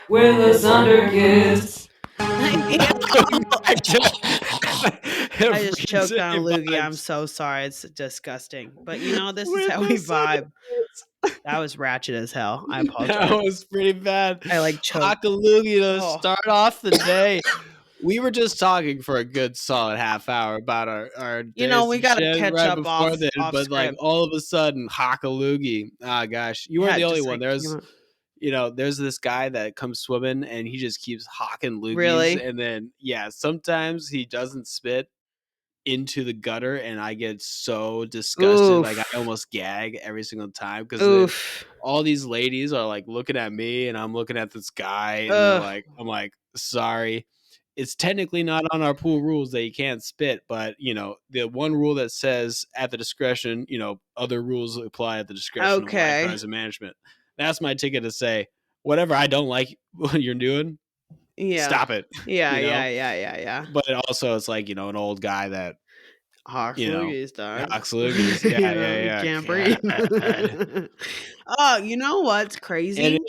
We're the Sunderkids. I just choked on a loogie. I'm so sorry. It's disgusting. But this is how we vibe. That was ratchet as hell. I apologize. That was pretty bad. I like choked. Hock a loogie to Oh. start off the day. We were just talking for a good solid half hour about our we got to catch right up before off, then, off but like script. all of a sudden, hock a loogie. Ah, gosh, you weren't the only one. There's this guy that comes swimming and he just keeps hawking loogies. Really? And then, sometimes he doesn't spit into the gutter and I get so disgusted. Oof. Like I almost gag every single time because all these ladies are like looking at me and I'm looking at this guy and they're like, I'm like, sorry. It's technically not on our pool rules that you can't spit, but the one rule that says at the discretion, other rules apply at the discretion of lifeguards and management. That's my ticket to say, whatever I don't like what you're doing, stop it. Yeah. But also it's like, an old guy that hawks loogies, dog. Hawks loogies. Yeah. Can't breathe. Oh, you know what's crazy? And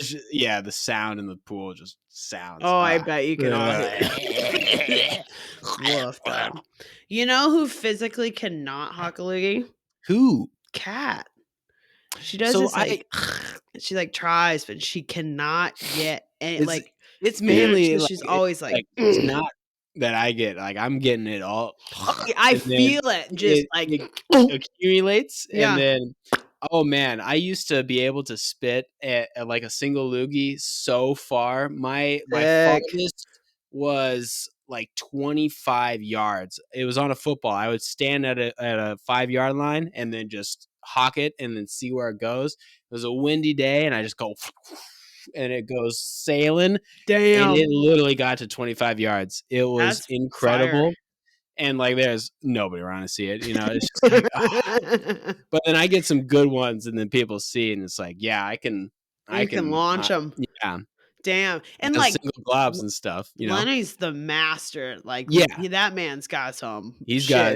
the sound in the pool just sounds. Oh, I bet you can all woof, dog. You know who physically cannot hawk a loogie? Who? Cat. She does this she like tries, but she cannot get any it's mainly she's always like it's not that I get I'm getting it all. I feel it just it accumulates and then oh man, I used to be able to spit at like a single loogie so far. My farthest was like 25 yards. It was on a football. I would stand at a 5-yard line and then just hawk it and then see where it goes. It was a windy day and I just go and it goes sailing. Damn. And it literally got to 25 yards. It was incredible. Fire. And like there's nobody around to see it, it's just like, but then I get some good ones and then people see it and it's like, yeah, I can launch them. Yeah. Damn. And single globs and stuff, Lenny's the master. Like, that man's got some. He's got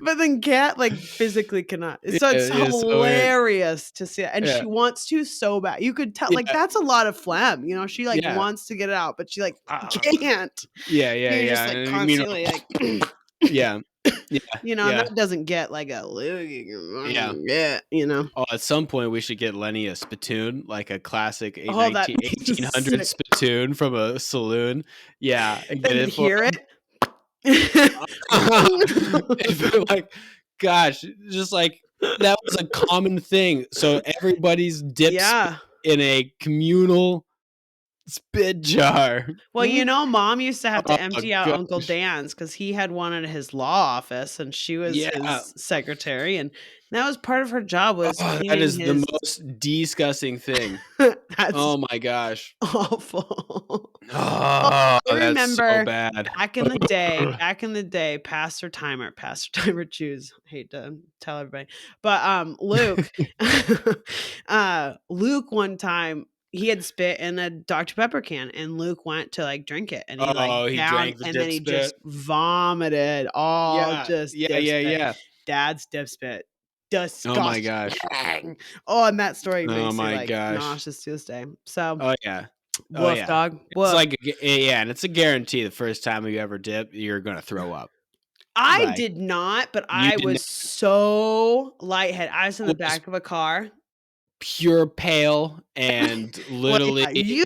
but then Kat physically cannot. So it's hilarious to see it. And she wants to so bad. You could tell that's a lot of phlegm. She wants to get it out, but she can't. Yeah. Just constantly yeah. That doesn't get like a loogie. Oh, at some point we should get Lenny a spittoon, like a classic 1800 spittoon from a saloon. Yeah, and get it hear it. Like, gosh, just like that was a common thing. So everybody's dips in a communal spit jar. Well, Mom used to have to empty out Uncle Dan's because he had one at his law office and she was his secretary, and that was part of her job. That is the most disgusting thing. Oh my gosh, awful. I remember that's so bad. Back in the day, Pastor Timer Chews. I hate to tell everybody, but Luke one time. He had spit in a Dr. Pepper can, and Luke went to drink it, and he drank the and then he just vomited all dip spit. Dad's dip spit. Disgusting. Oh my gosh. And that story makes me nauseous to this day. So woof, dog. Woof. It's and it's a guarantee the first time you ever dip, you're gonna throw up. I did not, but I was so lightheaded. I was in the back of a car. Pure pale and literally you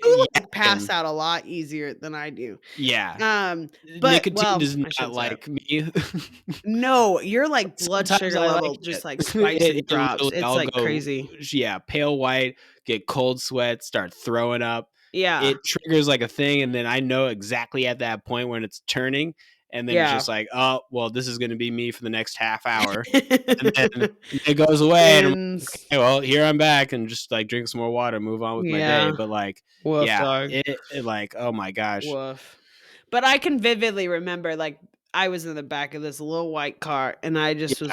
pass out a lot easier than I do. But nicotine does not like me. No, you're blood sugar level just spikes and drops. It's crazy. Yeah, pale white, get cold sweat, start throwing up. Yeah, it triggers a thing, and then I know exactly at that point when it's turning. And then it's just oh, well, this is going to be me for the next half hour. And then it goes away. And I'm okay, well, here I'm back and just drink some more water, move on with my day. But woof, it oh my gosh. Woof. But I can vividly remember, I was in the back of this little white car and I just was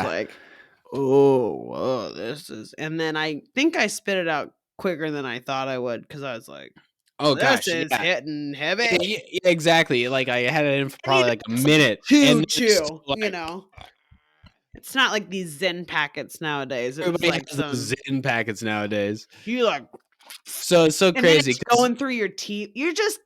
oh, whoa, this is. And then I think I spit it out quicker than I thought I would because I was like, oh gosh, this is hitting heavy. Yeah, exactly. I had it in for probably a minute. And It's not like these Zen packets nowadays. It's Everybody like has those Zen packets nowadays. You like so it's so and crazy. Then it's going through your teeth. You're just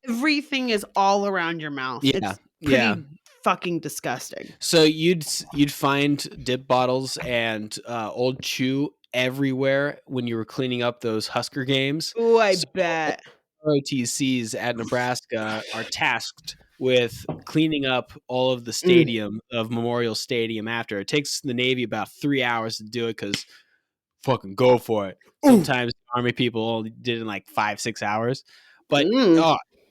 everything is all around your mouth. Yeah, it's pretty fucking disgusting. So you'd find dip bottles and old chew everywhere when you were cleaning up those Husker games. Oh, I bet. ROTCs at Nebraska are tasked with cleaning up all of the stadium of Memorial Stadium after. It takes the Navy about 3 hours to do it because fucking go for it. Sometimes Army people only did it in like 5-6 hours. But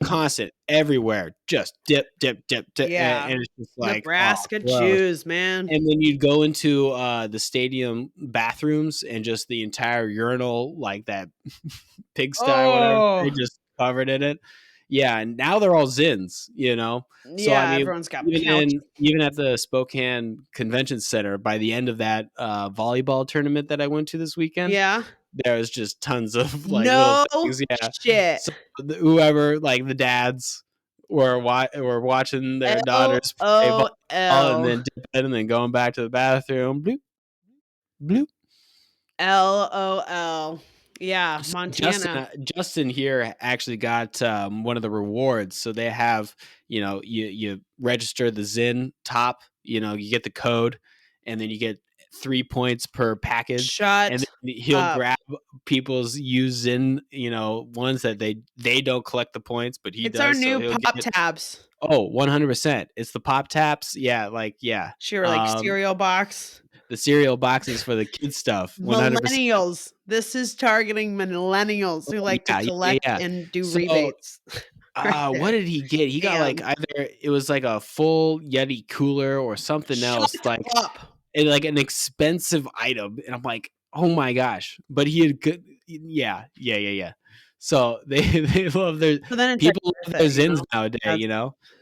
constant everywhere, just dip. Yeah. And it's just like Nebraska chews, man. And then you'd go into the stadium bathrooms and just the entire urinal, like that pigsty, whatever, they just covered in it. Yeah, and now they're all Zins, you know. So I mean, everyone's got even at the Spokane Convention Center, by the end of that volleyball tournament that I went to this weekend, there was just tons of like little things. Yeah, shit. So whoever, like the dads were watching their daughters play volleyball and then dipping and then going back to the bathroom. Bloop, bloop. LOL. Yeah, Montana. Justin here actually got one of the rewards. So they have, you register the Zin top, you get the code, and then you get 3 points per package. And then he'll grab people's used Zin, ones that they don't collect the points, but he does. It's our new pop tabs. Oh, 100%. It's the pop taps. Yeah, Sure, like cereal box. The cereal boxes for the kid stuff. 100%. Millennials. This is targeting millennials who like to collect and do rebates. What did he get? He got like either it was like a full Yeti cooler or something else, like an expensive item, and I'm like, oh my gosh! But he had good, yeah. So they love their people love their Zins nowadays,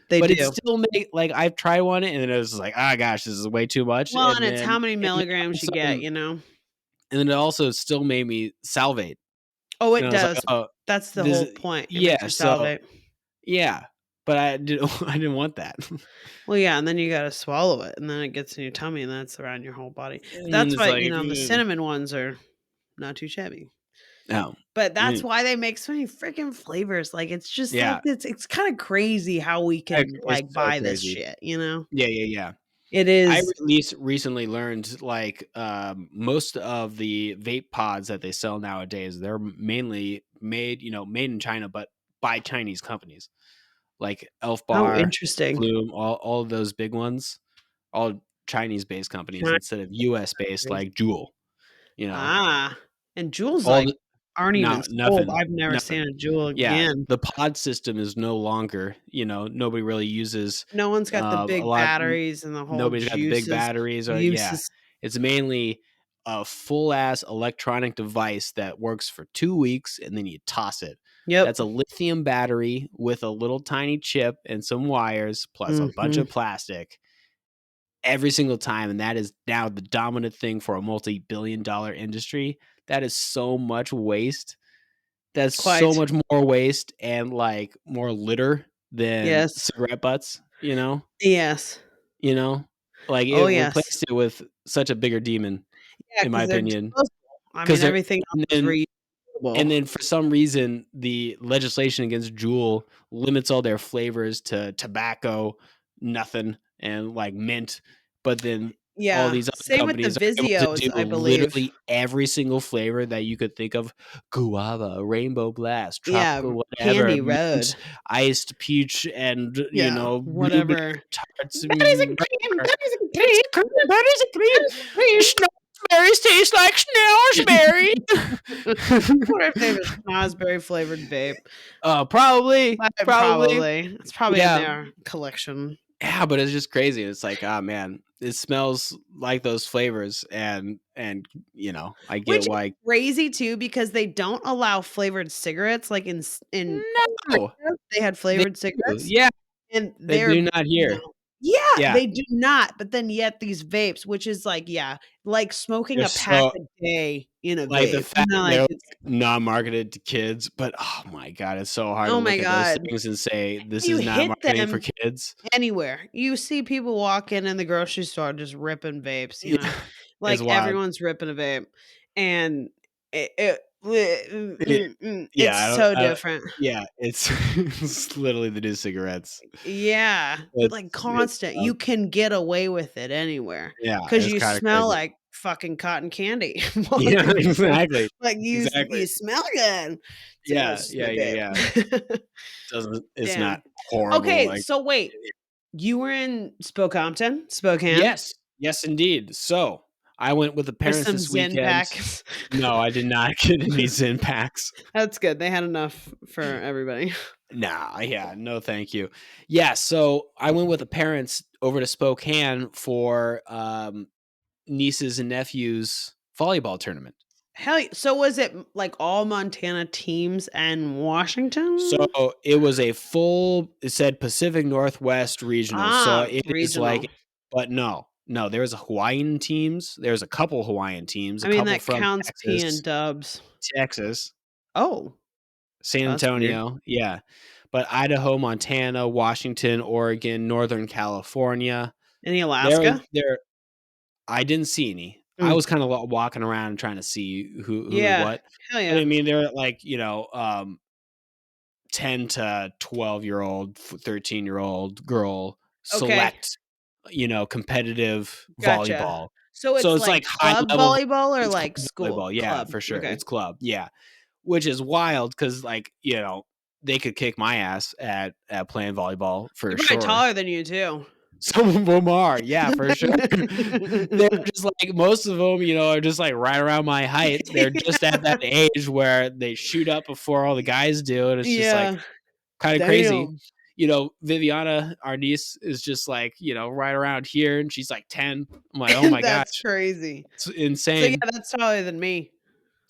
But it still make like I've tried one and it was like, gosh, this is way too much. Well, and it's how many milligrams you get, And then it also still made me salivate. Oh, it does. Like, that's the whole point. Salivate. Yeah, but I didn't want that. Well, yeah, and then you got to swallow it, and then it gets in your tummy, and that's around your whole body. That's why the cinnamon ones are not too shabby. No, but that's why they make so many freaking flavors. Like it's just like it's kind of crazy how we can buy this shit. Yeah. It is. I at least recently learned like most of the vape pods that they sell nowadays, they're mainly made in China, but by Chinese companies like Elf Bar, interesting, Bloom, all of those big ones, all Chinese-based companies instead of US-based like Juul. And Juul's aren't even sold. I've never seen a Juul again. The pod system is no longer, nobody really uses. No one's got the big batteries and the whole. Nobody's got the big batteries. It's mainly a full ass electronic device that works for 2 weeks and then you toss it. Yep. That's a lithium battery with a little tiny chip and some wires plus a bunch of plastic every single time. And that is now the dominant thing for a multi-billion-dollar industry. That is so much waste. That's so much more waste and like more litter than cigarette butts, Yes. Like it replaced it with such a bigger demon, in my opinion. Because everything else is reusable. And then for some reason, the legislation against Juul limits all their flavors to tobacco, nothing, and like mint. But then all these other companies with the are able to Vizios, do I believe. literally every single flavor that you could think of: guava, rainbow blast, tropical, whatever, Candy Road, iced peach, and whatever. Tarts. Berries and cream. Snowberries taste like snowberry. What if they were snozberry flavored vape? Probably. It's probably in their collection. Yeah, but it's just crazy. It's like, man, it smells like those flavors, and I get Which why. Is crazy too, because they don't allow flavored cigarettes. Like in no, they had flavored cigarettes. Yeah, and they do not here. Yeah, they do not. But then yet these vapes, which is like, like smoking They're a pack so a day in a like, the vape. fact Like they're, it's not marketed to kids, but, oh my god, it's so hard to oh my look at those god. things and say, "This You is not hit marketing for them kids." anywhere. You see people walking in the grocery store just ripping vapes, Yeah, it's like wild. everyone's ripping a vape, and It it's yeah, so I don't different. yeah, it's it's literally the new cigarettes. Yeah, but like It's, constant. You can get away with it anywhere yeah, because it's you kinda smell crazy. like fucking cotton candy Yeah, walking through. exactly, Like exactly. you smell good. It's like, oh, Yeah, it's just yeah, my yeah, yeah. vape. It's not Damn. horrible, Okay, like so wait, you were in Spokane? yes, yes, indeed. So, I went with the With parents some this Zen weekend. packs. No, I did not get any Zyn packs. That's good. They had enough for everybody. Nah, yeah, no thank you. Yeah, so I went with the parents over to Spokane for, nieces and nephews volleyball tournament. So was it like all Montana teams and So, Washington? it was a full it said Pacific Northwest regional, so Ah, it is like regional. but no, no, there's Hawaiian teams, there's a couple Hawaiian teams, I a mean, couple that from counts P and dubs. Texas, Oh, San that's weird. Antonio, yeah, but Idaho, Montana, Washington, Oregon, Northern California, Any they're Alaska? they're I didn't see any. I Mm. was kinda walking around and trying to see who is Yeah. what, Hell but yeah. I mean, they're like, 10 to 12-year-old, 13-year-old girl Okay. select, competitive Gotcha. volleyball. So So it's it's like like high club level volleyball or it's like club school? volleyball, yeah, Club. for sure. Okay. It's club, yeah. Which is wild because like, they could kick my ass at playing volleyball for They're probably sure. taller than you too. Some of them are, yeah, for sure. They're just like most of them, are just like right around my height. They're just at that age where they shoot up before all the guys do, and it's just like Yeah. kind of crazy. Damn. Viviana, our niece, is just like, right around here, and she's like 10. I'm like, oh my That's gosh, crazy. it's So yeah, insane. that's taller than me.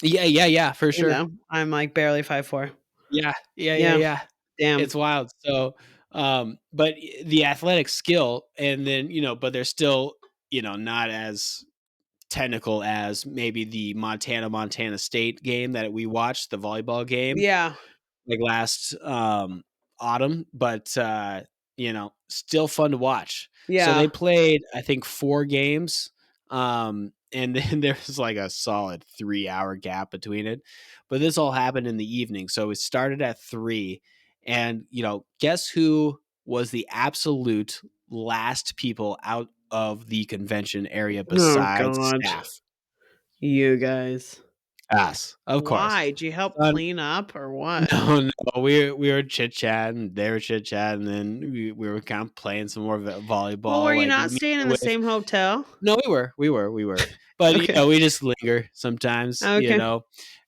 Yeah, yeah, yeah, for sure. I'm like barely 5'4". Yeah, yeah, yeah, Yeah. yeah. Damn. It's wild. So, but the athletic skill, and then but they're still not as technical as maybe the Montana State game that we watched, the volleyball game, Yeah. like last autumn, but still fun to watch. So they Yeah. played I think 4 games, and then there was like a solid 3-hour gap between it. But this all happened in the evening, so it started at 3, and guess who was the absolute last people out of the convention area Oh besides god. staff? You guys. Us, of course. Why? Did you help Son, clean up or what? no, no, we were chit chatting, they were chit chatting, and then we were kind of playing some more Well, were volleyball, you like not me staying in the with. same hotel? No, we were, but Okay. we just linger sometimes. Okay.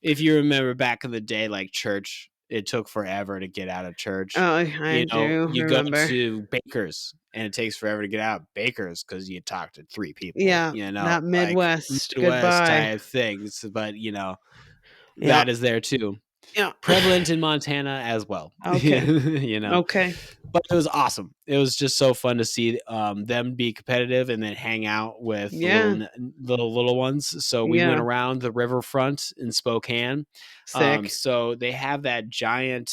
If you remember back in the day, like church, it took forever to get out of church. Oh, I do You go remember. to Baker's, and it takes forever to get out of Baker's because you talk to 3 people. Yeah, that Like Midwest. Midwest Goodbye. type things, but Yeah. that is there too. Yeah. Prevalent in Montana as well. Okay. you know, Okay. but it was awesome. It was just so fun to see them be competitive and then hang out with the Yeah. little ones. So we went Yeah. around the riverfront in Spokane. Sick. So they have that giant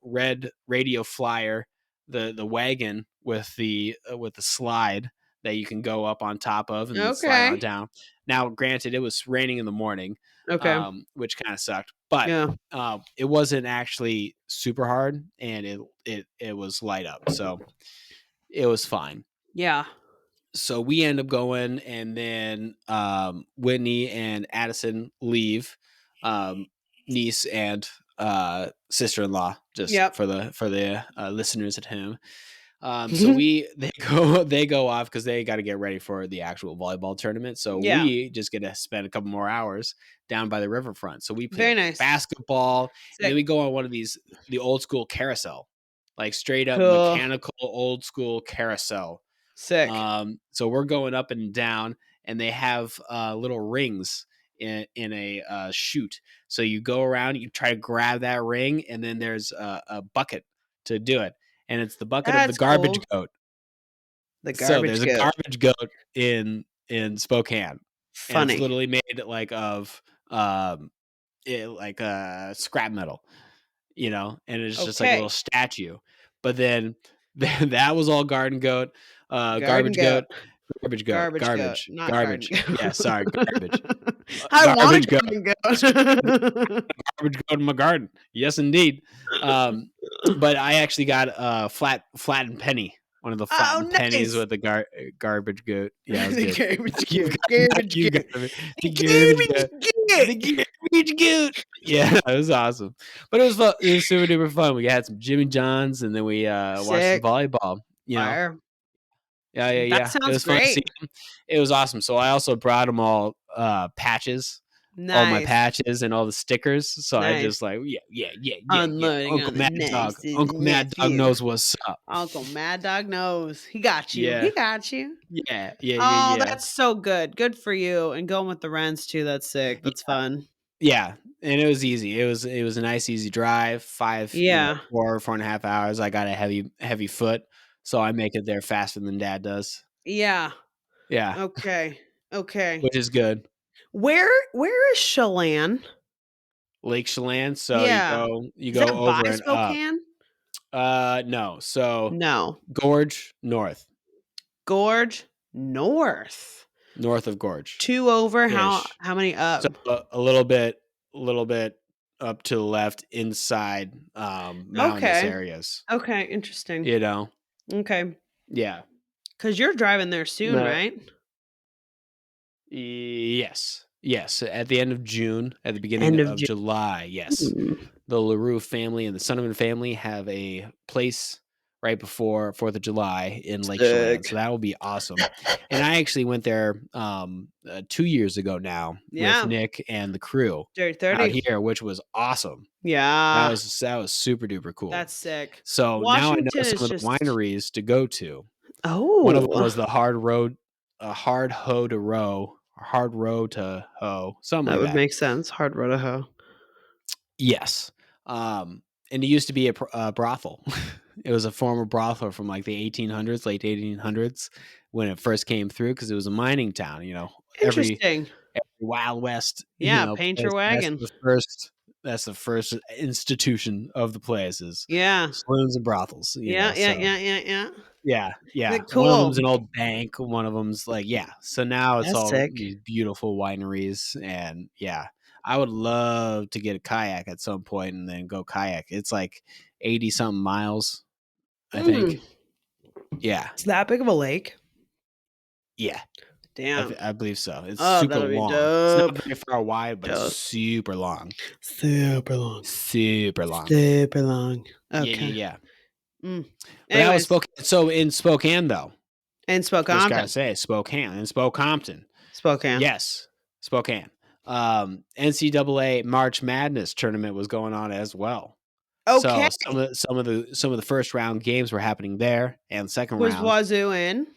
red radio flyer, the wagon with the slide that you can go up on top of and then slide on Okay. down. Now, granted, it was raining in the morning, Okay. which kind of sucked, but Yeah. it wasn't actually super hard, and it was light up, so it was fine. Yeah. So we end up going, and then Whitney and Addison leave, niece and sister-in-law, just Yep. for the listeners at home. So they go off because they got to get ready for the actual volleyball tournament. So Yeah. we just get to spend a couple more hours down by the riverfront. So we Very play nice. basketball, and then Sick. we go on one of the old school carousel, like straight up Cool. mechanical old school carousel. Sick. So we're going up and down, and they have little rings in a chute. So you go around, you try to grab that ring, and then there's a bucket to do it, and it's the bucket of the That's garbage cool. goat. The So garbage there's a goat. garbage goat in Spokane. And it's Funny. literally made like of scrap metal, and it's just like a Okay. little statue. But then that was all garden goat, Garden goat. garbage goat, Garbage goat, garbage, not garden garbage. goat. Yeah, sorry, garbage. I want a Garbage goat. garden goat. Garbage goat in my garden. Yes, indeed. But I actually got a flattened penny. One of the flattened pennies nice. with the garbage goat. Yeah, it was The good. garbage You goat. got- Garbage you goat. got it. The The garbage goat. garbage The garbage goat. Yeah, it was awesome. But it was fun. It was super duper fun. We had some Jimmy Johns, and then we watched some Sick. volleyball. Fire. Yeah. That It sounds was fun to see great. them. It was awesome. So I also brought them all patches. Nice. All my patches and all the stickers. So I just Nice. yeah. Unloading Uncle on the Mad Dog. nicest Uncle Mad Dog nephew. knows what's up. Uncle Mad Dog knows. He got you. Yeah. He got you. Yeah. Oh, that's so good. Good for you. And going with the Rents too. That's sick. That's fun. Yeah. And it was easy. It was a nice, easy drive. 4.5 hours. I got a heavy foot. So I make it there faster than Dad does. Yeah. Yeah. Okay. Which is good. Where is Chelan? Lake Chelan. So you Is go that over by and Spokane? up. No. So No. Gorge north. Gorge north. North of Gorge. 2 over. How many up? So a little bit up to the left inside mountainous areas. Okay, interesting. Okay. Yeah. Because you're driving there soon, right? Yes. At the end of June, at the beginning of July. Yes. The LaRue family and the Sunderman family have a place right before 4th of July in Lake Chelan. So that will be awesome. And I actually went there 2 years ago now with Nick and the crew out here, which was awesome. Yeah. That was super duper cool. That's sick. So Washington now I know some of the wineries to go to. Oh. One of them was the hard row to hoe. Something like that. That would make sense. Hard row to hoe. Yes. And it used to be a brothel. It was a former brothel from like the 1800s, late 1800s, when it first came through, because it was a mining town. Interesting. Every Wild West. Yeah, paint your wagon. That's the first institution of the places. Yeah. Saloons and brothels. Yeah. Yeah. Cool. One of them's an old bank. One of them's So now it's all sick. these beautiful wineries, and I would love to get a kayak at some point and then go kayak. It's like 80 something miles, I think. Yeah. It's that big of a lake? Yeah. Damn. I believe so. It's super long. It's not very far wide, but it's super long. Super long. Okay. Yeah. But that was Spokane. So in Spokane, though. In Spokane. Just gotta say Spokane. In Spokampton. Spokane. Yes. Spokane. NCAA March Madness tournament was going on as well. Okay. So some of the first round games were happening there, and second round was Wazoo in.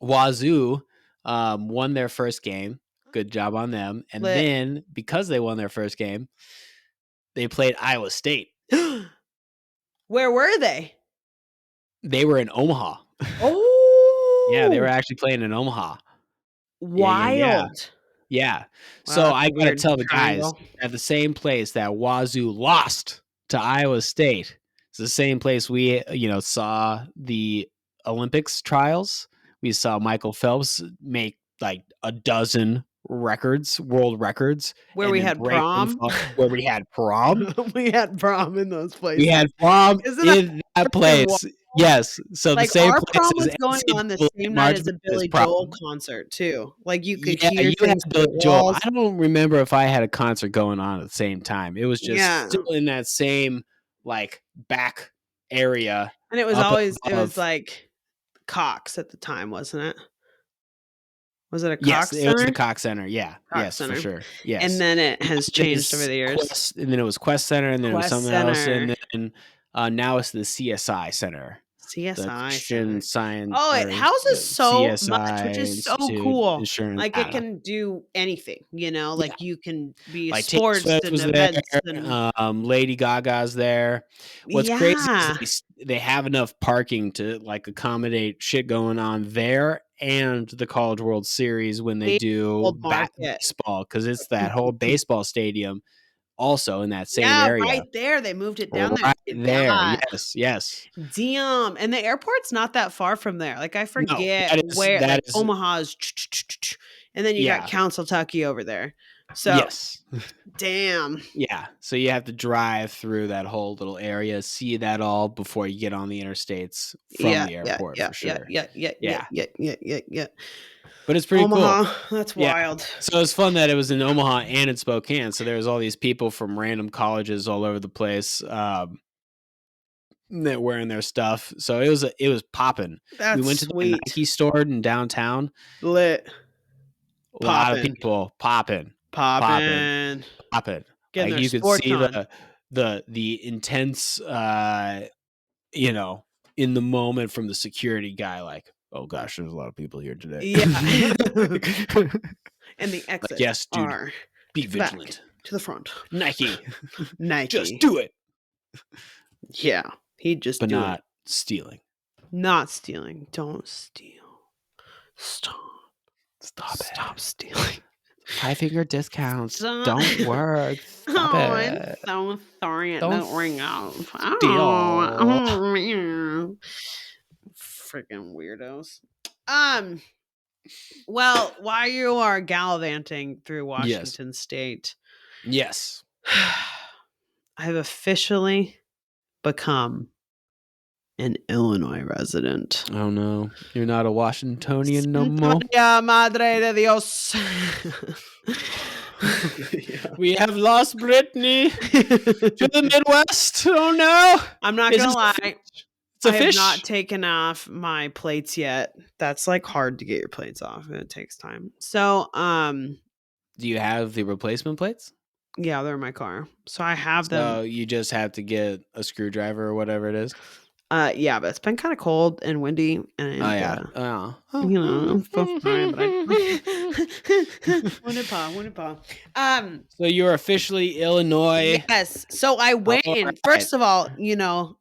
Wazoo won their first game. Good job on them. And then because they won their first game, they played Iowa State. Where were they? They were in Omaha. Oh, yeah, they were actually playing in Omaha. Wild. Yeah. So I gotta tell the guys, at the same place that Wazoo lost to Iowa State, it's the same place we saw the Olympics trials. We saw Michael Phelps make like a dozen world records. Where we had prom? Where we had prom? We had prom in those places. We had prom in that place. Yes. So the same our place prom was going on the same night as a Billy Joel concert too. Like you could hear things Billy Joel. I don't remember if I had a concert going on at the same time. It was just still in that same like back area. And it was was like Cox at the time, wasn't it? Was it a Cox Center? Yes, it was the Cox Center. Yeah. Cox Center. For sure. Yes. And then it has changed over the years. And then it was Quest Center, and then it was something else, and then now it's the CSI Center. CSI Science. Oh, it houses so much, which is so cool. Insurance. Like it can do anything, like you can be like Taylor sports Swift and was events there. and Lady Gaga's there. What's crazy yeah. is they have enough parking to like accommodate shit going on there and the College World Series when they do baseball, because it's that whole baseball stadium also in that same area. Right there. They moved it down right there. Yes. Damn. And the airport's not that far from there. Like I forget where that like is, Omaha's and then you got Council-Tucky over there. So yes. Damn. Yeah. So you have to drive through that whole little area, see that all before you get on the interstates from the airport for sure. Yeah. But it's pretty Omaha, cool. That's wild. So it's fun that it was in Omaha and in Spokane. So there was all these people from random colleges all over the place that wearing their stuff. So it was popping. That's we went to the Nike store in downtown. Lit. A lot of people popping. Like you could see the intense in the moment from the security guy, like, oh gosh, there's a lot of people here today. Yeah. And the exits like, yes, dude, are be vigilant. To the front. Nike. Just do it. Yeah. He'd just but do not it. stealing. Not stealing. Don't steal. Stop it. Stop stealing. 5-finger discounts don't work. Stop it. I'm so sorry it don't ring out. Steal. Freaking weirdos. Well, while you are gallivanting through Washington State, yes, I've officially become an Illinois resident. Oh no, you're not a Washingtonian no more. Madre de Dios. We have lost Brittany to the Midwest. Oh no! I'm not gonna lie. I have not taken off my plates yet. That's like hard to get your plates off. It takes time. So, do you have the replacement plates? Yeah, they're in my car. So I have them. So you just have to get a screwdriver or whatever it is. Yeah, but it's been kind of cold and windy, and I'm so sorry, but so you're officially Illinois. Yes. So I went in. First of all,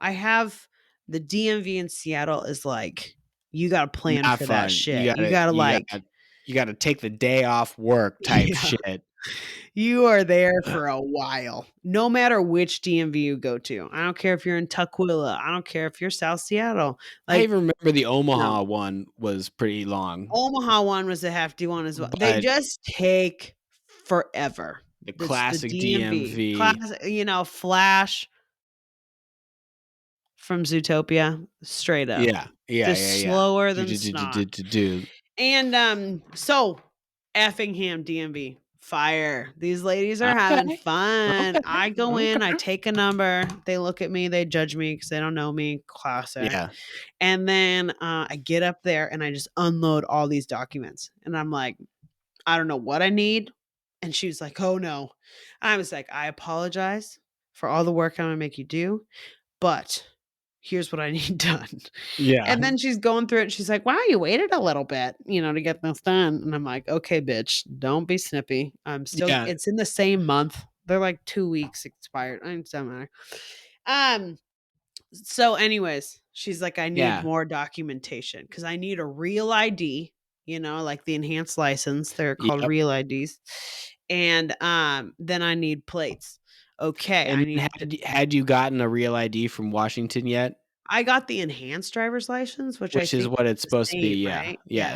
I have the DMV in Seattle is like you got to plan for that shit. You got to take the day off work type shit. You are there for a while, no matter which DMV you go to. I don't care if you're in Tukwila. I don't care if you're South Seattle. I even remember the Omaha one was pretty long. Omaha one was a hefty one as well. They just take forever. The classic DMV. Classic, Flash from Zootopia, straight up. Yeah. Slower than snot. And so Effingham DMV. Fire. These ladies are having fun. I go in, I take a number. They look at me, they judge me because they don't know me. Classic. Yeah. And then I get up there and I just unload all these documents. And I'm like, I don't know what I need. And she was like, oh no. I was like, I apologize for all the work I'm going to make you do. But here's what I need done. Yeah. And then she's going through it and she's like, wow, you waited a little bit, to get this done. And I'm like, okay, bitch, don't be snippy. I'm still, it's in the same month. They're like 2 weeks expired. It doesn't matter. So anyways, she's like, I need more documentation because I need a real ID, like the enhanced license. They're called real IDs. And then I need plates. Okay. And had you gotten a real ID from Washington yet? I got the enhanced driver's license, which is what it's supposed to be. Right? Yeah.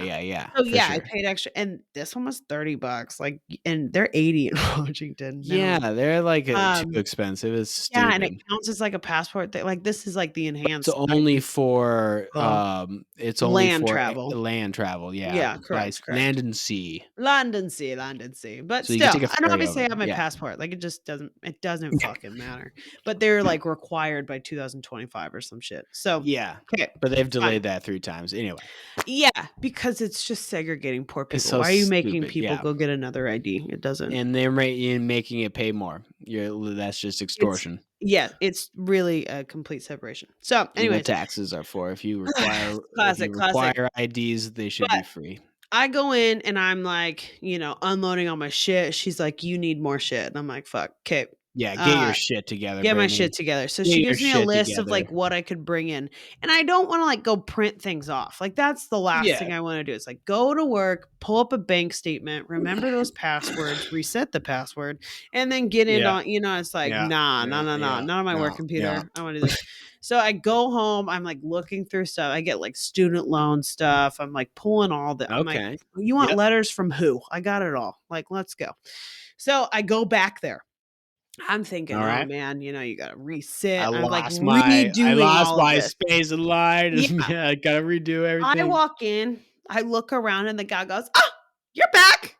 So I paid extra, and this one was $30. Like, and they're $80 in Washington. Yeah, they're like too expensive. It's stupid. Yeah, and it counts as like a passport. Like this is like the enhanced. It's only for land travel. Land travel. Yeah. Yeah, correct. Land and sea. Land and sea. But so still, and obviously I have my passport. Like it doesn't fucking matter. But they're like required by 2025 or some shit. So okay, but they've delayed that 3 times anyway. Yeah, because it's just segregating poor people. So why are you making people go get another ID? It doesn't. And they're making it pay more. That's just extortion. Yeah, it's really a complete separation. So, And anyways, the taxes are for if you require classic. IDs, they should be But free. I go in and I'm like, unloading all my shit. She's like, "You need more shit." And I'm like, "Fuck, okay." Yeah, get your shit together, Get my Brittany. shit together. So Get she your gives me a shit list of together. like what I could bring in. And I don't want to like go print things off. Like that's the last thing Yeah. I want to do. It's like go to work, pull up a bank statement, remember those passwords, reset the password, and then get in Yeah. on, it's like, Yeah. nah, Yeah. not on my work Yeah. computer. I want to do this. So I go home, I'm like looking through stuff. I get like student loan stuff. I'm like pulling all the I'm like, Okay. you want Yep. letters from who? I got it all. Like, let's go. So I go back there. I'm thinking, All oh right. man, you gotta reset. I I'm like lost redoing all of my this. space in line. Yeah. I gotta redo I everything. walk in, I look around, and the guy goes, "Oh, you're back."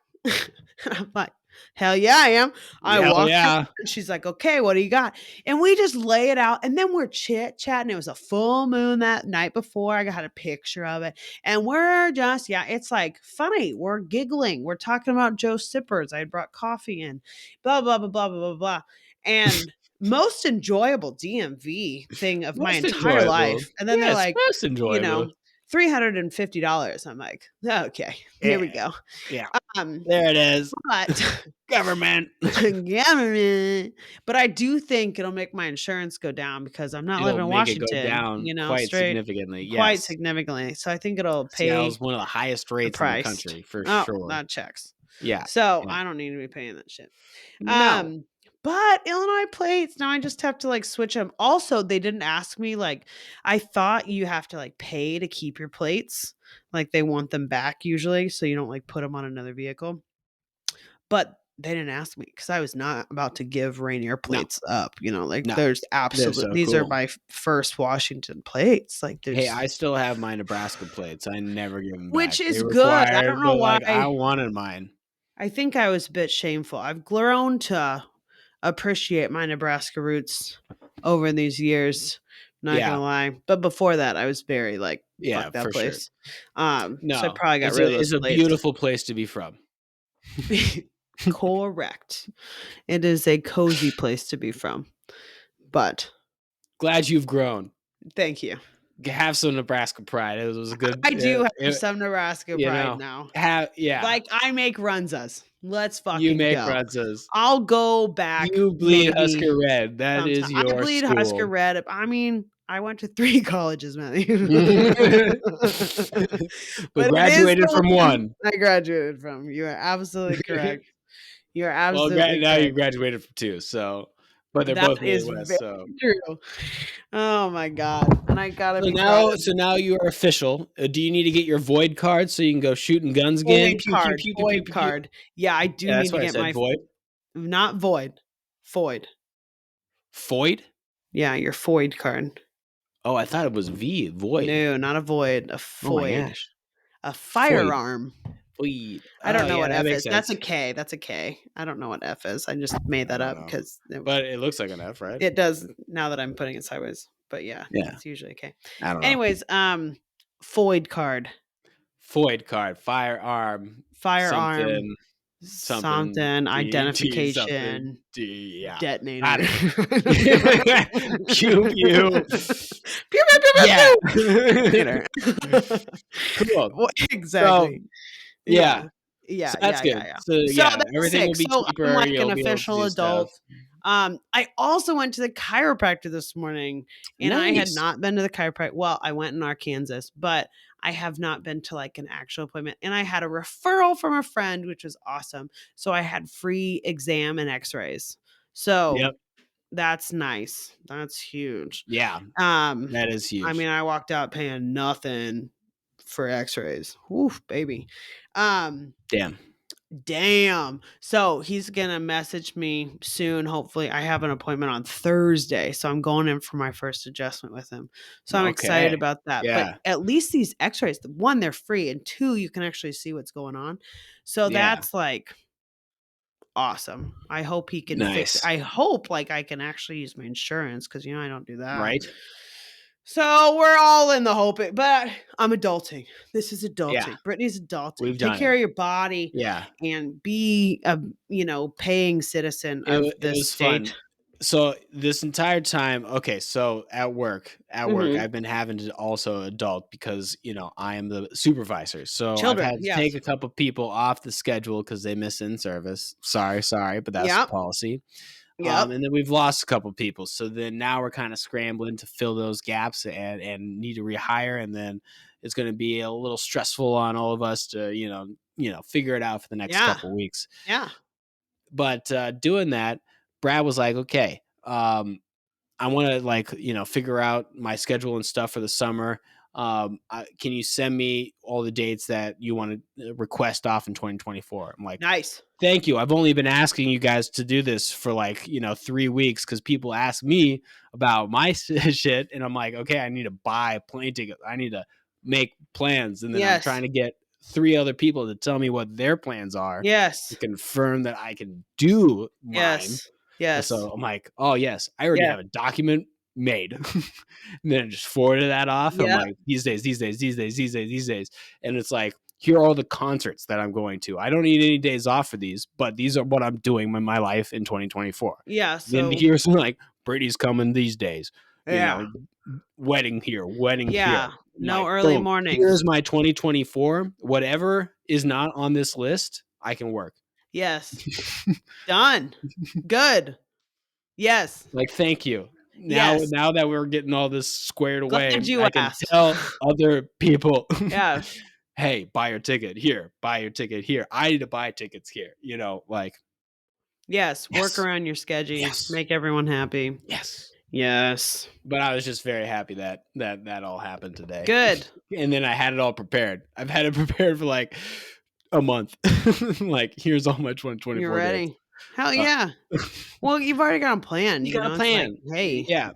I'm like, hell yeah, I am. I Hell walked in, yeah. and she's like, "Okay, what do you got?" And we just lay it out, and then we're chit-chatting. It was a full moon that night before. I got a picture of it. And we're just, it's like funny. We're giggling. We're talking about Joe Sippers. I had brought coffee in, blah, blah, blah, blah, blah, blah, blah. And most enjoyable DMV thing of my Most entire enjoyable. life. And then they're Yes, like, most enjoyable. $350. I'm like, okay, here we go. Yeah. There it is. But Government. government. But I do think it'll make my insurance go down because I'm not living in Make it go Washington, down quite straight significantly. quite Yes. significantly. So I think it'll pay Seattle's one of the highest rates in the price. country for Oh, sure. that checks. Yeah. So Yeah. I don't need to be paying that shit. No. But Illinois plates, now I just have to like switch them. Also, they didn't ask me, like, I thought you have to like pay to keep your plates. Like they want them back usually, so you don't like put them on another vehicle. But they didn't ask me because I was not about to give Rainier plates up. Like No. there's They're absolutely so these are cool. my first Washington plates. Like there's Hey, I still have my Nebraska plates. I never give them back. which is They good. I required, don't know but, why. like, I wanted mine. I think I was a bit shameful. I've grown to appreciate my Nebraska roots over these years. Not gonna lie, but before that, I was very like, fuck that for place. Sure. So I probably got rid of those It's a plates. beautiful place to be from. Correct. It is a cozy place to be from. But glad you've grown. Thank you. Have some Nebraska pride. It was a good. I do have some Nebraska pride now. Like I make runzas. Let's fucking you make go. runzas. I'll go back. You bleed Husker red. That sometime. is your I bleed school. Husker red. I mean, I went to 3 colleges, man. But graduated from one. I graduated from. You are absolutely correct. You are absolutely correct. Now you graduated from 2, so but they're both Midwest. So true. Oh my god! And I gotta be so now you are official. Do you need to get your void card so you can go shooting guns again? Void card. Yeah, I do need to get my void. Not void. Void. Void? Yeah, your void card. Oh, I thought it was void. No, not a void. A void. Oh my gosh. A firearm. Void. I don't know what F is. Sense. That's a K. That's a K. I don't know what F is. I just made that up because. But it looks like an F, right? It does now that I'm putting it sideways. But yeah, it's usually a K. I don't know. Anyways, void card. Void card. Firearm. Something. Identification. Detonator. Pew pew. Pew pew. Cool. Exactly. Yeah. Yeah. So that's good. So everything will be cheaper. I'm like an official adult. I also went to the chiropractor this morning, and I had not been to the chiropractor. Well, I went in Arkansas, but I have not been to like an actual appointment. And I had a referral from a friend, which was awesome. So I had free exam and X-rays. So that's nice. That's huge. Yeah. That is huge. I mean, I walked out paying nothing for X-rays. Oof, baby. Damn. So he's going to message me soon. Hopefully I have an appointment on Thursday. So I'm going in for my first adjustment with him. So I'm excited about that. Yeah. But at least these x-rays, one, they're free. And 2, you can actually see what's going on. So that's like awesome. I hope he can fix it. I hope like I can actually use my insurance because, I don't do that. Right. So we're all in the hope, but I'm adulting. This is adulting. Yeah. Brittany's adulting. Take care of your body. Yeah. And be a, paying citizen of this state. Fun. So this entire time, okay, so at work, Mhm. I've been having to also adult because, I am the supervisor. So I've Children, had to yes. take a couple people off the schedule because they missed in service. Sorry, but that's the Yep. policy. Yep. And then we've lost a couple people. So then now we're kind of scrambling to fill those gaps and need to rehire. And then it's going to be a little stressful on all of us to, figure it out for the next Yeah. couple weeks. Yeah. But doing that, Brad was like, okay, I want to figure out my schedule and stuff for the summer. Can you send me all the dates that you want to request off in 2024? I'm like, Nice. thank you. I've only been asking you guys to do this for 3 weeks because people ask me about my shit. And I'm like, okay, I need to buy plane tickets. I need to make plans. And then I'm trying to get 3 other people to tell me what their plans are to confirm that I can do mine. Yes. So I'm like, oh, yes, I already have a document made. And then I just forwarded that off. I'm like, these days. And it's like, here are all the concerts that I'm going to. I don't need any days off for these, but these are what I'm doing in my life in 2024. Yeah. So then here's like, Brittany's coming these days. Yeah. Wedding here. Yeah. No like, early boom, mornings. Here's my 2024. Whatever is not on this list, I can work. Yes. Done. Good. Yes. Like, thank you. Now that we're getting all this squared away, I can tell other people, hey, buy your ticket here. I need to buy tickets here. Work around your schedule. Yes. Make everyone happy. Yes. But I was just very happy that all happened today. Good. And then I had it all prepared. I've had it prepared for like a month. Like, here's all my 2024 You're ready. dates. Hell yeah. Well, you've already got a plan. You got a plan. Like, hey. Yeah.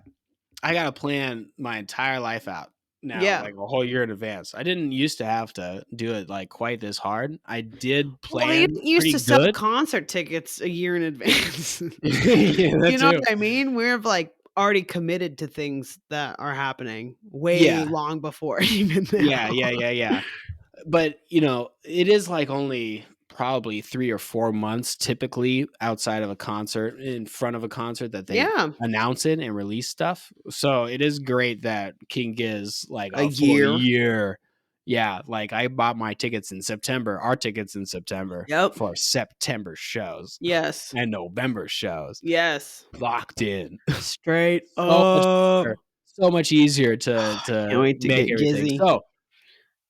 I got to plan my entire life out now, like a whole year in advance. I didn't used to have to do it like quite this hard. I did plan. Well, you used to sell concert tickets a year in advance. You know what I mean? We're like already committed to things that are happening way long before even now. Yeah. But it is like only probably 3 or 4 months typically outside of a concert, in front of a concert, that they announce it and release stuff. So it is great that King Giz like a full year. Yeah, like I bought my tickets in September, our tickets in September for September shows. Yes. And November shows. Yes. Locked in. Straight up. So much easier to can't wait to make get everything. Gizzy. So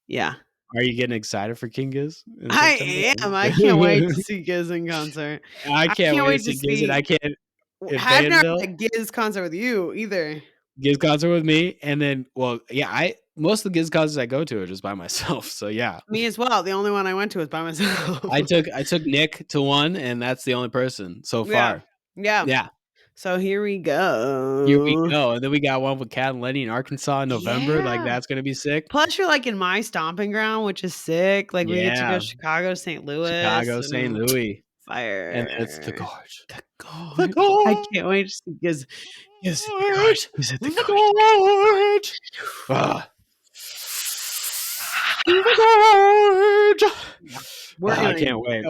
yeah. Are you getting excited for King Giz? I am. I can't wait to see Giz in concert. I can't wait to see Giz, and I can't. I've never had a Giz concert with you either. Giz concert with me, and then most of the Giz concerts I go to are just by myself. So yeah, me as well. The only one I went to was by myself. I took Nick to one, and that's the only person so far. Yeah. So here we go. And then we got one with Kat and Lenny in Arkansas in November. Like, that's gonna be sick. Plus, you're like in my stomping ground, which is sick. Like, we get to go Chicago, St. Louis. Fire. And it's the Gorge. The Gorge. I can't wait to see Giz. Yes, the Gorge. The Gorge. I can't wait.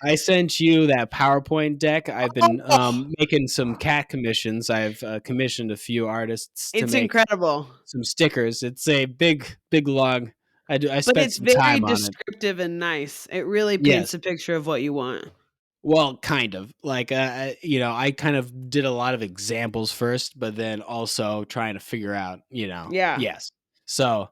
I sent you that PowerPoint deck. I've been making some cat commissions. I've commissioned a few artists to make incredible. Some stickers. It's a big long. I spent some time on it. But it's very descriptive and nice. It really paints a picture of what you want. Well, kind of. Like, I kind of did a lot of examples first, but then also trying to figure out, Yes. So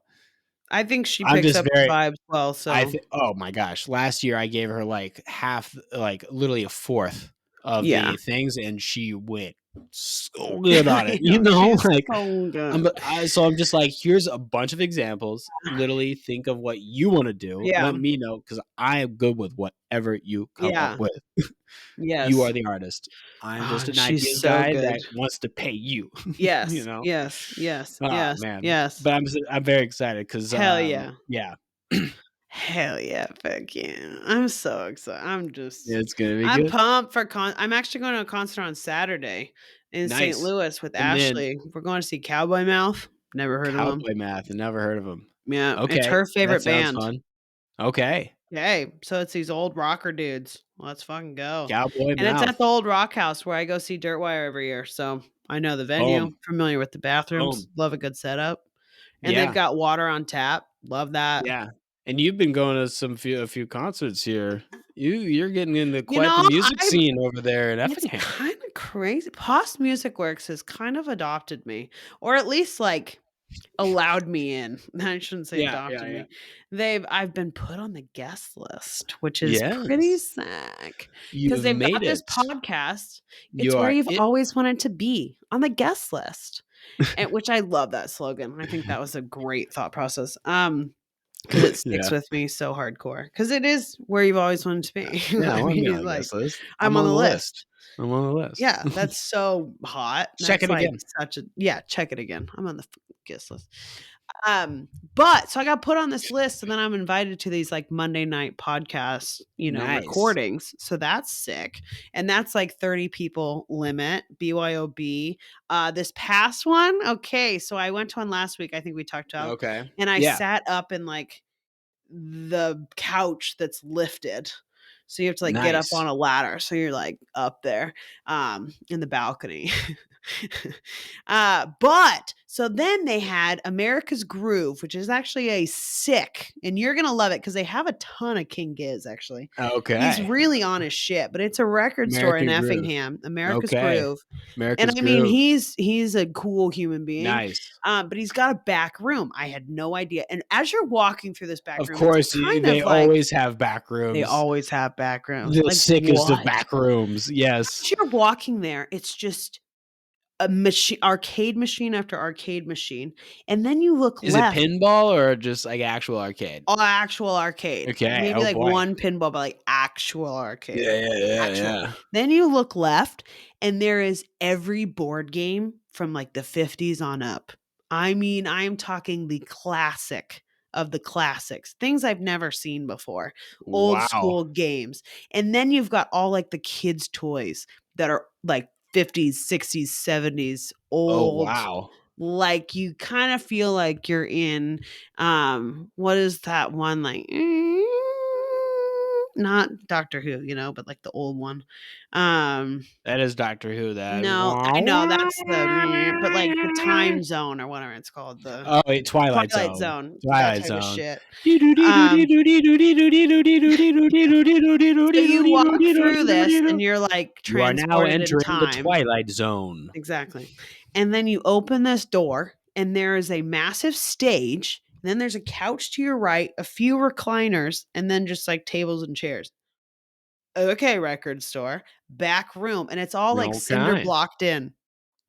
I think she picks up the vibes well. So oh my gosh, last year I gave her like half, like literally a fourth of the things, and she went so good on it. Like so good. So I'm just like, here's a bunch of examples. Literally, think of what you want to do. Let me know, because I am good with whatever you come up with. Yes, you are the artist. I'm just an idea guy that wants to pay you. Yes, yes, man. Yes. But I'm very excited because hell yeah. Hell yeah, fuck yeah. I'm so excited. It's gonna be I'm good. pumped for I'm actually going to a concert on Saturday in St. Louis with Ashley. We're going to see Cowboy Mouth. Never heard of him. Cowboy Mouth. Never heard of him. Yeah. Okay. It's her favorite band. Fun. Okay. Okay, so it's these old rocker dudes. Let's fucking go. Cowboy And mouth. it's at the old Rock House where I go see Dirtwire every year. So I know the venue, familiar with the bathrooms, love a good setup. And they've got water on tap. Love that. Yeah. And you've been going to a few concerts here. You're getting into quite the music scene over there in Effingham. It's kind of crazy. Post Music Works has kind of adopted me, or at least like allowed me in. I shouldn't say adopted me. I've been put on the guest list, which is pretty sick. Because they've got this podcast. It's where you've always wanted to be, on the guest list. And which I love that slogan. I think that was a great thought process. Because it sticks with me so hardcore. Because it is where you've always wanted to be. Yeah, I'm on the list. I'm on the list. Yeah, that's so hot. Check it again. Check it again. I'm on the guest list. But so I got put on this list, and then I'm invited to these like Monday night podcasts, recordings. So that's sick. And that's like 30 people limit, BYOB. This past one, okay. So I went to one last week, I think we talked about. Okay. And I sat up in like the couch that's lifted. So you have to like get up on a ladder. So you're like up there in the balcony. But so then they had America's Groove, which is actually a sick, and you're gonna love it because they have a ton of King Giz actually. Okay. He's really on his shit, but it's a record store in Effingham, America's Groove. And I mean, he's a cool human being. Nice. But he's got a back room. I had no idea. And as you're walking through this back room, of course, they always have back rooms. They always have back rooms. The sickest of back rooms. Yes. As you're walking there, it's just a machine, arcade machine after arcade machine, and then you look left. Is it pinball or just like actual arcade? Oh, actual arcade. Okay, maybe one pinball, but like actual arcade. Yeah. Then you look left, and there is every board game from like the 50s on up. I mean, I'm talking the classic of the classics, things I've never seen before, old school games, and then you've got all like the kids' toys that are like 50s, 60s, 70s, old. Oh, wow. Like you kind of feel like you're in, what is that one? Like, not Doctor Who, but like the old one. That is Doctor Who. No, I know that's but like the Time Zone or whatever it's called. Twilight Zone. Twilight Zone. Shit. So you walk through this and you're like transported you are now entering in time. The Twilight Zone. Exactly. And then you open this door and there is a massive stage. And then there's a couch to your right, a few recliners, and then just like tables and chairs. Okay, record store, back room, and it's all like cinder blocked in.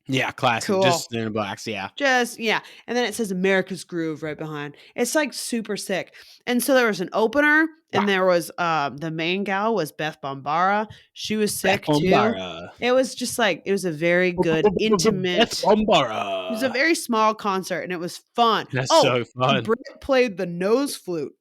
Yeah, classic. Cool. Just cinder blocks, yeah. And then it says America's Groove right behind. It's like super sick. And so there was an opener, and there was the main gal was Beth Bombara. She was sick too. It was just like it was a very good, intimate. Beth Bombara. It was a very small concert, and it was fun. That's so fun. Britt played the nose flute.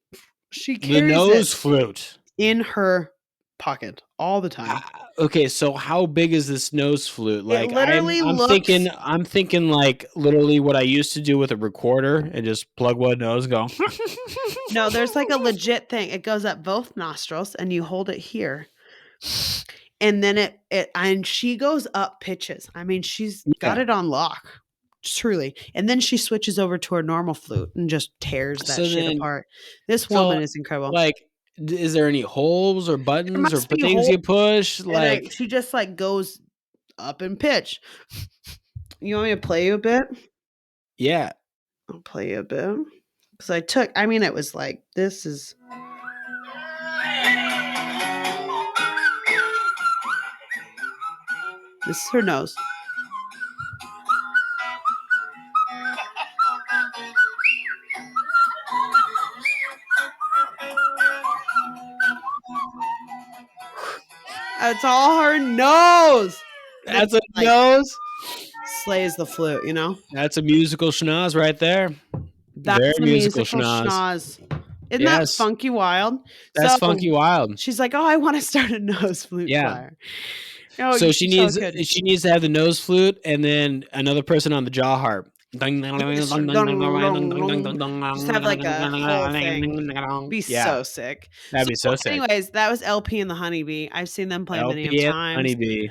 She carries the nose flute in her pocket all the time. Okay, so how big is this nose flute? Like, I'm thinking like literally what I used to do with a recorder and just plug one nose, go. No, there's like a legit thing. It goes up both nostrils, and you hold it here, and then and she goes up pitches. I mean, she's got it on lock, truly. And then she switches over to her normal flute and just tears that shit apart. This woman is incredible. Like, is there any holes or buttons or things you push? Like she just like goes up in pitch. You want me to play you a bit? Yeah. I'll play you a bit. Because it was like, this is. This is her nose. It's all her nose. That's a nose. Slays the flute, That's a musical schnoz right there. That's very musical schnoz. Isn't that funky wild? That's funky wild. She's like, oh, I want to start a nose flute choir. Oh, so she needs to have the nose flute and then another person on the jaw harp. Just have like a whole thing. Be so sick. That'd be so sick. Anyways, that was LP and the Honeybee. I've seen them play many LP and times. Honeybee.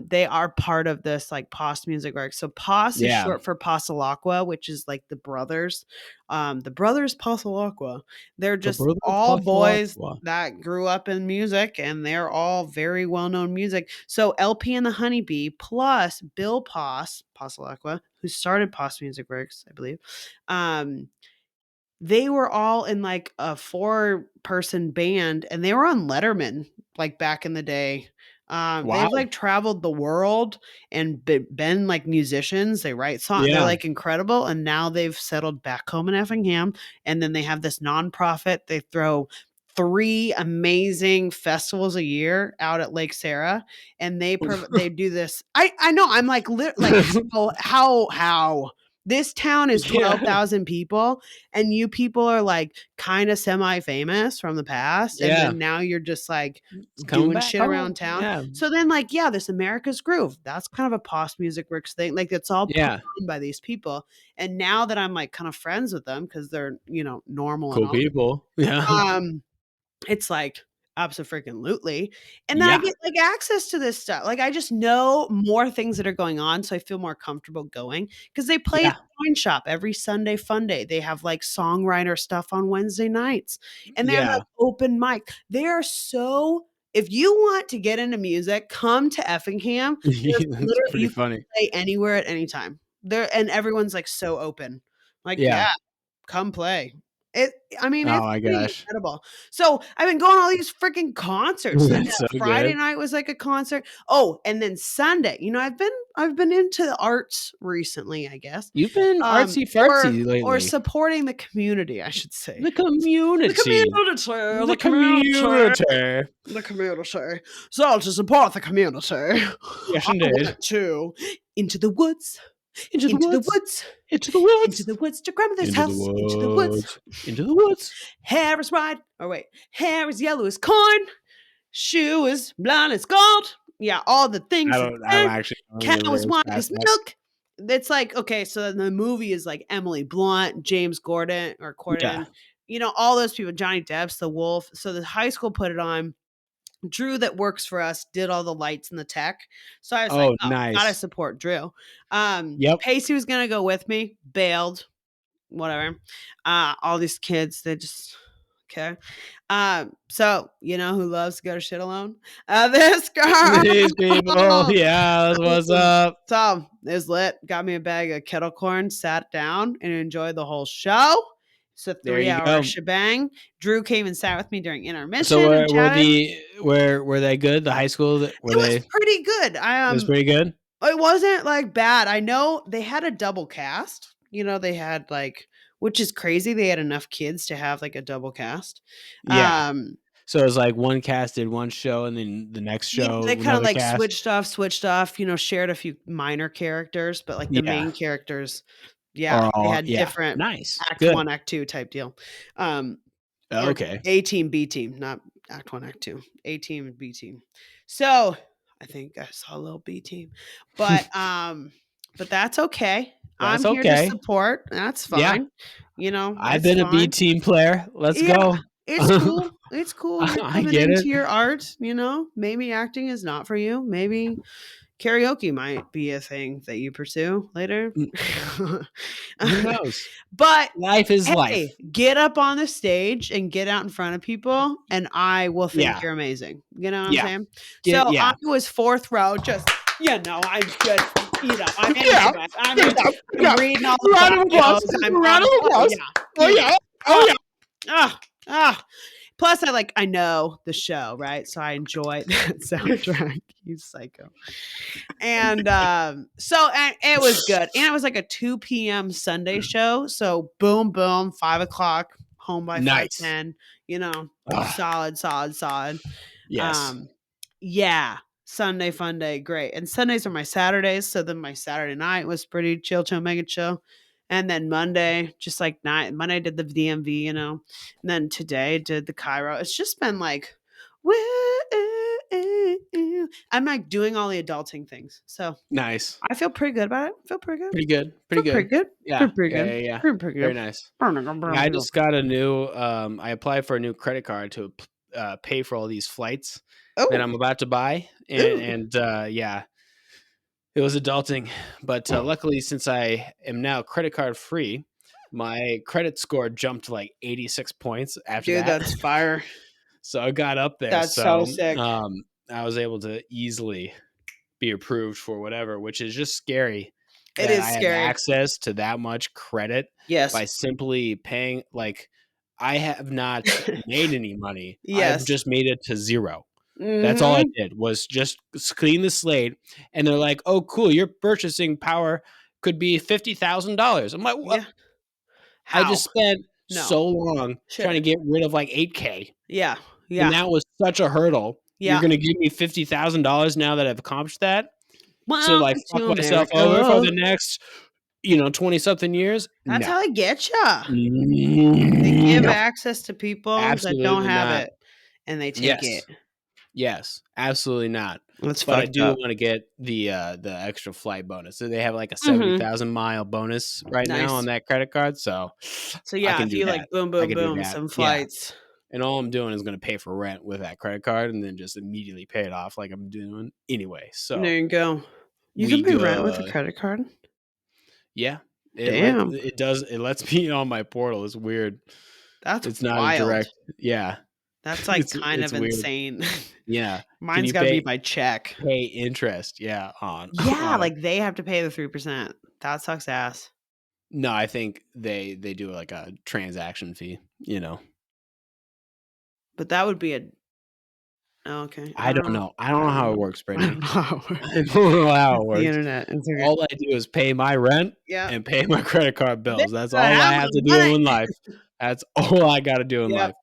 They are part of this like POS music work. So POS is short for Pasalacqua, which is like the brothers. The brothers Pasalacqua. They're just all boys that grew up in music, and they're all very well-known music. So LP and the Honeybee plus Bill Pasalacqua, who started POS Music Works, I believe. They were all in like a 4-person band, and they were on Letterman like back in the day. They've like traveled the world and been like musicians. They write songs. They're like incredible. And now they've settled back home in Effingham. And then they have this nonprofit. They throw 3 amazing festivals a year out at Lake Sarah, and they do this. I know. I'm like so how this town is 12,000 people, and you people are like kind of semi-famous from the past, and then now you're just like doing shit around town. Yeah. So then like, this America's Groove, that's kind of a POS Music Works thing. Like it's all put on by these people. And now that I'm like kind of friends with them because they're, normal cool and all, people. Yeah. It's like abso-freaking-lutely. And then I get like access to this stuff. Like I just know more things that are going on, so I feel more comfortable going because they play at the wine shop every Sunday fun day. They have like songwriter stuff on Wednesday nights, and they have like open mic. They are so. If you want to get into music, come to Effingham. That's pretty funny. Can play anywhere at any time. And everyone's like so open. Like come play. It's my gosh, incredible. So I've been going to all these freaking concerts. So Friday night was like a concert. Oh, and then Sunday, I've been into the arts recently, I guess. You've been artsy fartsy lately. Or supporting the community, I should say. The community. So to support the community. Yes, indeed. Into the woods. Into the woods to grandmother's house. Into the woods. Hair is white. Hair is yellow as corn. Shoe is blonde as gold. Yeah, all the things. Cow is white as milk. It's like, okay, so the movie is like Emily Blunt, James Corden. All those people, Johnny Depp's The Wolf. So the high school put it on. Drew that works for us did all the lights and the tech. So I was nice. Gotta support Drew. Pacey was gonna go with me, bailed, whatever. All these kids, they just okay. So who loves to go to shit alone? This girl. These people. Yeah, that's what's up. So it was lit. Got me a bag of kettle corn, sat down and enjoyed the whole show. It's a 3-hour shebang. Drew came and sat with me during intermission. So were they good? The high school? It was pretty good. It was pretty good? It wasn't like bad. I know they had a double cast. They had like, which is crazy. They had enough kids to have like a double cast. Yeah. So it was like one cast did one show, and then the next show they kind of like switched off. Shared a few minor characters, but like the main characters. Yeah, they had different Act 1, Act 2 type deal. Okay. A team, B team, not Act 1, Act 2. A team and B team. So I think I saw a little B team. But that's okay. I'm here to support. That's fine. I've been a B team player. Let's go. It's cool. It's cool. I get it. Your art, maybe acting is not for you. Maybe karaoke might be a thing that you pursue later. Who knows? But life is life. Get up on the stage and get out in front of people, and I will think you're amazing. You know what I'm saying? I was 4th row, just I'm just I'm reading all the round of applause. Round of applause. Plus, I know the show, right? So I enjoy that soundtrack. You psycho. And so it was good. And it was like a 2 p.m. Sunday show. So boom, boom, 5 o'clock, home by 5:10. Solid. Yes. Sunday fun day, great. And Sundays are my Saturdays. So then my Saturday night was pretty chill, mega chill. And then Monday, just like Monday I did the DMV, and then today did the Cairo. It's just been like, I'm like doing all the adulting things. So nice. I feel pretty good about it. Feel pretty good. Pretty good. Feel pretty good. Yeah. Pretty good. Yeah. Pretty good. Very nice. Yeah, I just got a new. I applied for a new credit card to pay for all these flights that I'm about to buy, and yeah, it was adulting. But luckily, since I am now credit card free, my credit score jumped to like 86 points after that. Dude, that's fire. So I got up there. That's so sick. I was able to easily be approved for whatever, which is just scary. It is I scary. have access to that much credit by simply paying. Like, I have not made any money. I've just made it to zero. That's all I did was just clean the slate. And they're like, "Oh, cool, your purchasing power could be $50,000." I'm like, "What?" Yeah. I just spent so long trying to get rid of like $8K. Yeah. And that was such a hurdle. Yeah. You're gonna give me $50,000 now that I've accomplished that? Well, So like fuck myself over for the next 20-something years? That's No. how they get you. They give access to people that don't have it, and they take it. Yes, absolutely not. That's but I fucked do up. want to get the extra flight bonus. So they have like a 70,000 mile bonus right now on that credit card. So yeah, I can if do you that. like boom, boom, boom, some flights. And all I'm doing is going to pay for rent with that credit card and then just immediately pay it off like I'm doing anyway. So there you go. You can pay rent with a credit card. Yeah. Damn. It does. It lets me on my portal. It's weird. It's not wild. direct. Yeah. That's like kind of insane. Yeah. Mine's got to be by check. Pay interest. Yeah. Like they have to pay the 3%. That sucks ass. No, I think they do like a transaction fee, But that would be okay. I don't know. I don't know how it works, Brittany. I don't know how it works. The internet. All I do is pay my rent and pay my credit card bills. That's all I have to do in life. That's all I got to do in life.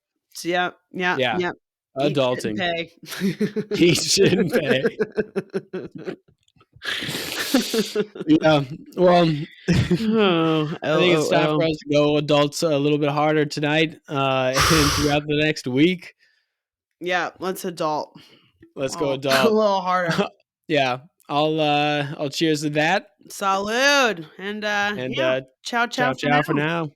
Yeah. Adulting. Eat, shit, and pay. Yeah. Well, I think it's time for us to go adults a little bit harder tonight and throughout the next week. Yeah, let's adult. Let's go adult. A little harder. Yeah. I'll cheers to that. Salud. And ciao for now.